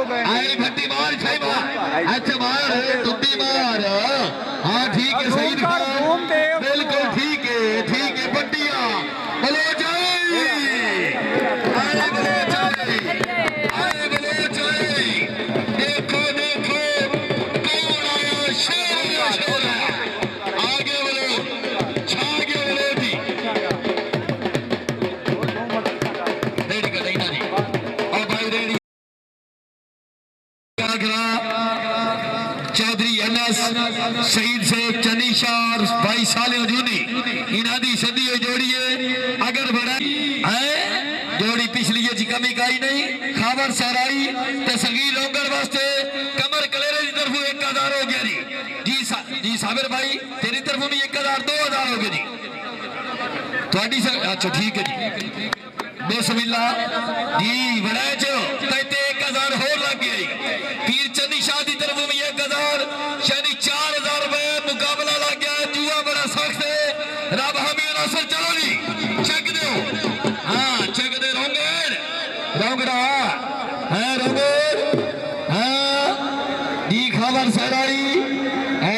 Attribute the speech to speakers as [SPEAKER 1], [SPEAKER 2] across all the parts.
[SPEAKER 1] आए भट्टी मार छाई मार अच्छा मार तुद्दी मार हाँ ठीक है सही बिल्कुल ठीक है बट्टिया बोलो जय आए बोलो जय देखो कौन आया शेर आगे बोलो छागे बोलो जी रेडी कर देना जी और भाई रेडी चौधरी अनस शहीद शेख चनीशा और भाई साले जूनी इनादी सदी जोड़ी है अगर बड़ा है जोड़ी पिछली जी कमी काई नहीं खाबर सराई तसगीर लोंगर वास्ते कमर कलेरे की तरफ 1000 हो गया जी साबिर भाई तेरी तरफ भी 1000 2000 हो गए जी थोड़ी अच्छा ठीक है जी बिस्मिल्लाह जी बड़ा चो कहते 1000 हो लग गई पीर चंदी शाह की तरफ भी 1000 यानी 4000 रुपए मुकाबला लग गया जुआ बड़ा सख्त है रब हमें असर चलो जी चेक दो हाँ चेक दे रोंगड़ा है रोंगड़ हाँ जी खबर सराई है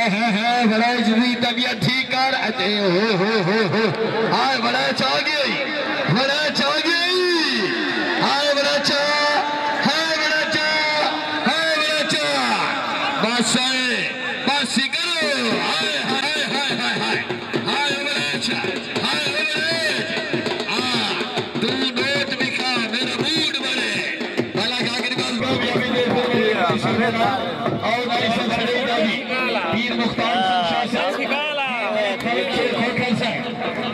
[SPEAKER 1] बड़ा जी तबीयत ठीक कर हो हाँ बड़ा चाह गई बड़ा चाह गई पीर मुख्तार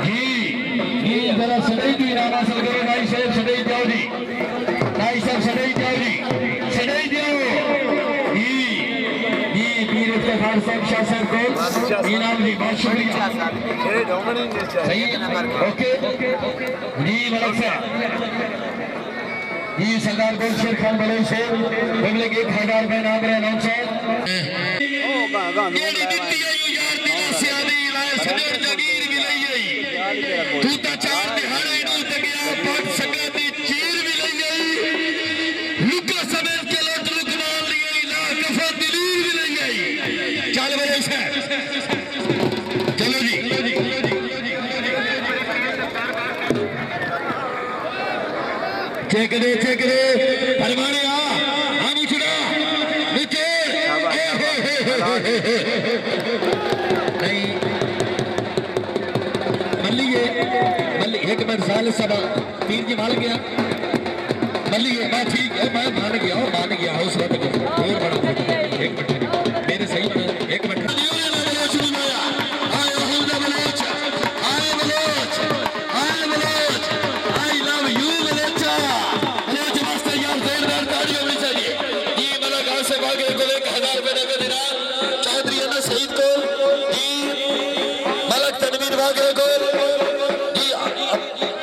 [SPEAKER 1] जी जरा सड़ई की रामा सर करो नाई साहब सड़ई जाओ जी नाई साहब सड़ई जाओ जी सड़ई जाओ जी पीर इफ्तिखार साहब शाह साहब को इनाम जी बहुत शुक्रिया सही ओके जी मलिक साहब जी सरदार गुलशेर खान बलोच से पब्लिक 1000 रुपए नाम रहे नाम से जेडी दित्ती गई यार दिला सियादी लाए सदर जगीर भी लई गई तू ता चार दिहाड़े नु ते गया पांच संगा दी चीर भी लई गई लुका समेत के लोट लुक मार ली गई ला कफा दिलीर भी लई गई चल बले से चलो जी चेक दे फरमाने आ मुचड़ा नीचे नहीं मल्ली एक मिनट साल सभा तीर जी मान गया मल्ली मैं ठीक है मैं मान गया उस वक्त और बड़ा एक मिनट मेरे सही एक मिनट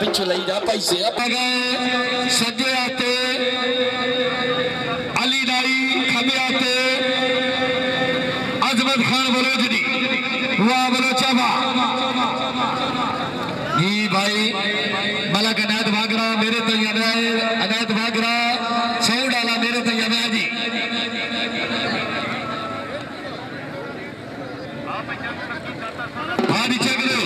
[SPEAKER 1] पिछले लई जा पैसे सज्जे आते अली नाई खबे आते अजमत खान बलोचनी वाह बलोचाबा जी भाई मलक अनायत भागरा मेरे तैयार अनायत भागरा 100 डाला मेरे तैयार जी हाँ जी चेक दो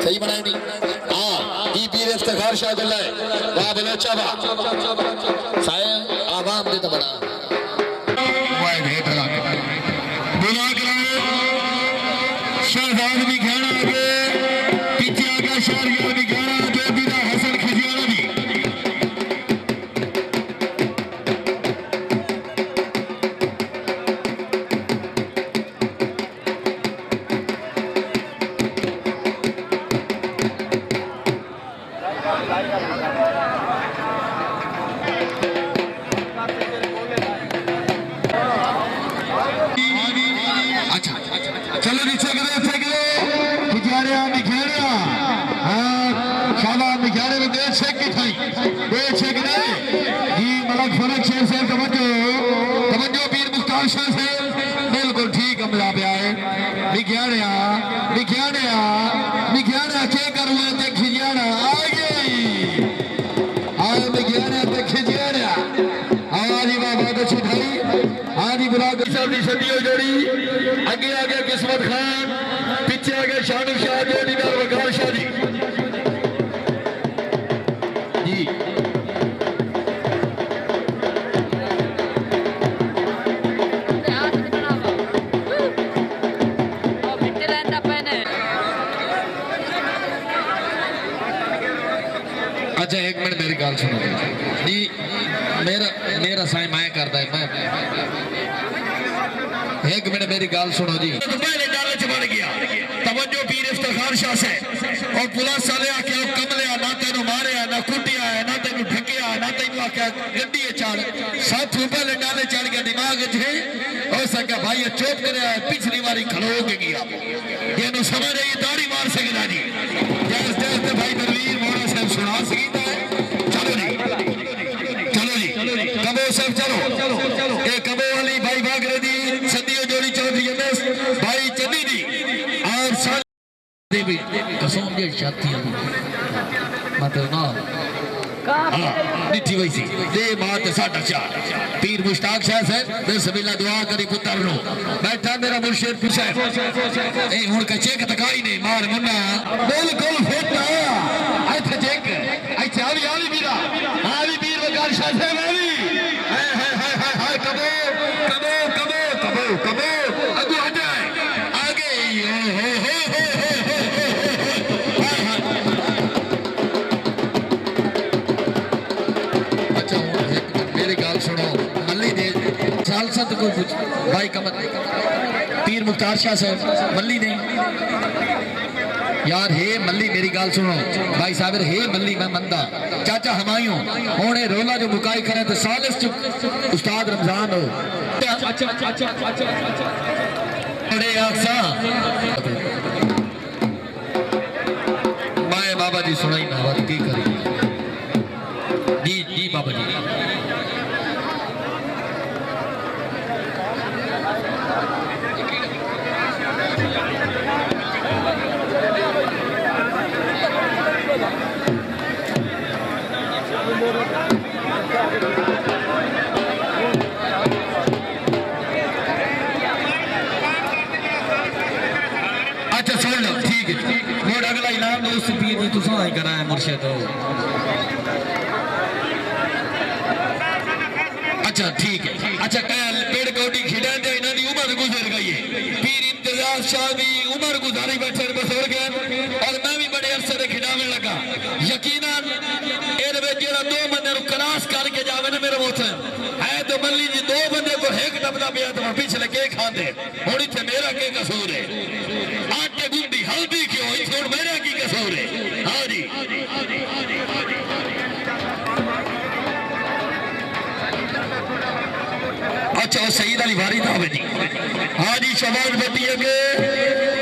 [SPEAKER 1] सही बनाए नहीं हाँ ये पीर इफ्तिखार शाह वाह बलोचा वाह सायं आवाम दे तो बड़ा शहजाद भी कहना आगे पीछे आगे शहरिया भी कहना जो बिना हसन खिजियाना भी खालसा से बिल्कुल ठीक हमला पे आए विज्ञानिया विज्ञानिया विज्ञानिया के करूँ ते खिजाना आ गई आए विज्ञानिया ते खिजानिया आवाज़ बहुत अच्छी थाई आज ही बुला कर सदियों जोड़ी आगे आगे किस्मत खान पीछे आगे शानू शाह जोड़ीदार वकार शाह जी जी अच्छा एक मिनट मेरी गल सुनो जी मेरा मेरा साईं मैं करता है मैं एक मिनट मेरी गल सुनो जी पहले डाले च बन गया तवज्जो पीर इफ्तिखार शाह से और पुलिस वाले आके कमलिया ना तेन मारिया ना कुटिया है ना तेन ढकिया ना तेन आख्या गड्डी चढ़ साथों पहले डाले चढ़ गया दिमाग च हो सका भाई चुप कर पिछली बारी खड़ो के गया ये समझ रही दाढ़ी मार सकता जी जैस जैस भाई दरवीर मोहरा साहब सुना सकता है चलो जी कबो सब चलो ये कबो वाली भाई भागरे दी सदियों जोड़ी चौधरी एमएस भाई चन्नी दी और देवी कसम जे छाती मतलब ना वही सी दे बात साडा चार पीर मुश्ताक शाह साहब बिस्मिल्लाह दुआ करी पुत्र नो बैठा मेरा मुर्शिद पीर साहब ए हुन का चेक तकाई ने मार मुन्ना बिल्कुल फिट इथे चेक इथे आवी वीरा आवी वीर वकार शाह साहब आवी हाय हाय हाय हाय कबो कबो कबो कबो कबो अगू हटाए आगे हो सालसत को कुछ भाई कमर पीर मुख्तार शाह साहब मल्ली ने यार हे मल्ली मेरी गाल सुनो भाई साहब हे मल्ली मैं मंदा चाचा हमायूं होने रोला जो मुकाई करे तो सालिस उस्ताद रमजान हो बड़े आसा माए बाबा जी सुनाई ना बात की करी जी जी बाबा जी अच्छा सुन लो ठीक है मोड़ अगला इनाम दोस्त पीर जी तुसा ही कराया मुर्शिद अच्छा ठीक है अच्छा कल पेड़ कोटी खिड़ा दे इना दी उम्र गुजर गई है पीर इम्तियाज शाह भी उम्र गुजारी बैठे बसर गए और मैं भी बड़े अरसे से खिडावे लगा यकीनन एरे में जेड़ा दो बंदे नु क्लास करके जावे ना मेरे मोहतरम है तो मल्ली जी दो बंदे को एक डबदा पिया तो पिछले के खांदे हुन इथे मेरा के कसूर है आटे गुंडी हल्दी क्यों इथे मेरा की कसूर है हां जी अच्छा वो सईद अली वारी था जी हाँ जी शबाज बत्ती के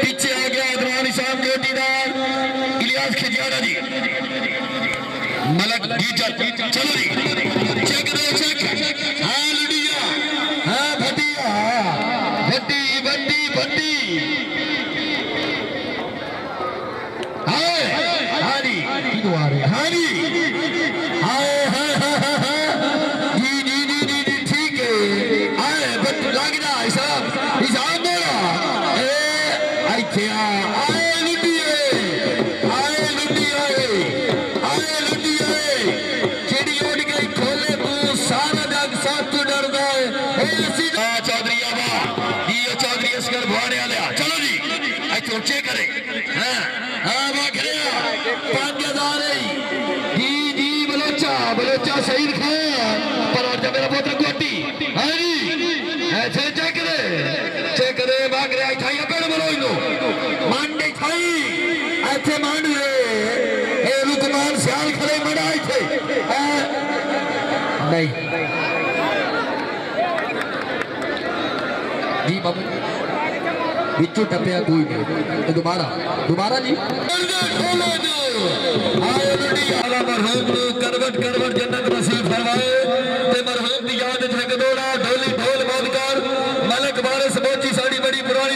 [SPEAKER 1] पीछे आ गया अदनान इस्लाम जोटीदार इलियास खिजियाना जी मलक जी चलो जी चेक दो चेक हाँ लुडिया हाँ भटिया भट्टी भट्टी भट्टी हाँ हाँ जी हाँ जी हाँ ऊंचे करे हाँ हाँ वाकरिया 5000 जी जी बलोचा बलोचा शहीद खान पर और जब मेरा पुत्र कोटी हाँ जी ऐसे चेक करे वाकरिया इठाई अपने बोलो इनो मांडे इठाई ऐसे मांड ले ए रुकमान सियाल खड़े मड़ा इथे नहीं जी बाबू बिच्चू टपया कोई नहीं दोबारा जी मरहूम करवट करवट जन्नत नसीब फरमाए ते मरहूम दी याद च गदोड़ा ढोली ढोल बादकार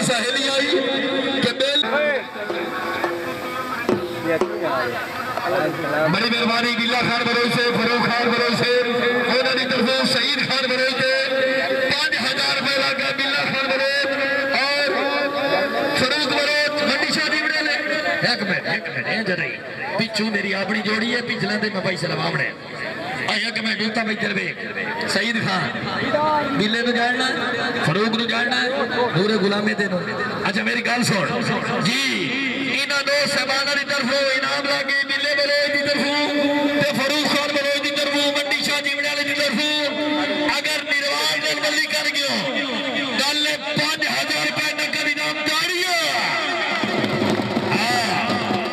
[SPEAKER 1] सहेली आई कि बेल बड़ी मेहरबानी गिला खान बरोज से फरूक खान बरोज से उन्होंने तरफों शहीद खान बरोज के 5000 रुपए लगा बिल्ला खान बरोज और फरूक बरोज मंडी शाह जीवड़े ले एक मिनट जरा पिछू मेरी अपनी जोड़ी है पिछला दे मैं पैसे लवावणे एक मिनट दूता भाई तेरे शहीद खान बिल्ले नु जानना फरूक नु जानना नूरे गुलामे दे नो अच्छा मेरी गल सुन जी इन्हां दो सहबाना दी तरफों इनाम लागे बिल्ले बलोच दी तरफों ते फरूक खान बलोच दी तरफों मंडी शाह जीवड़े वाले दी तरफों अगर निर्वाण दे बल्ली कर गयो गल 5000 रुपए नकद इनाम जारी है हां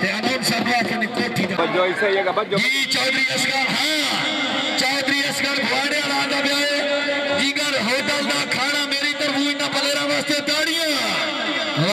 [SPEAKER 1] ते अनाउंसर वाके ने कोठी दा जी चौधरी असगर हां चौधरी असगर भाड़े वाला दा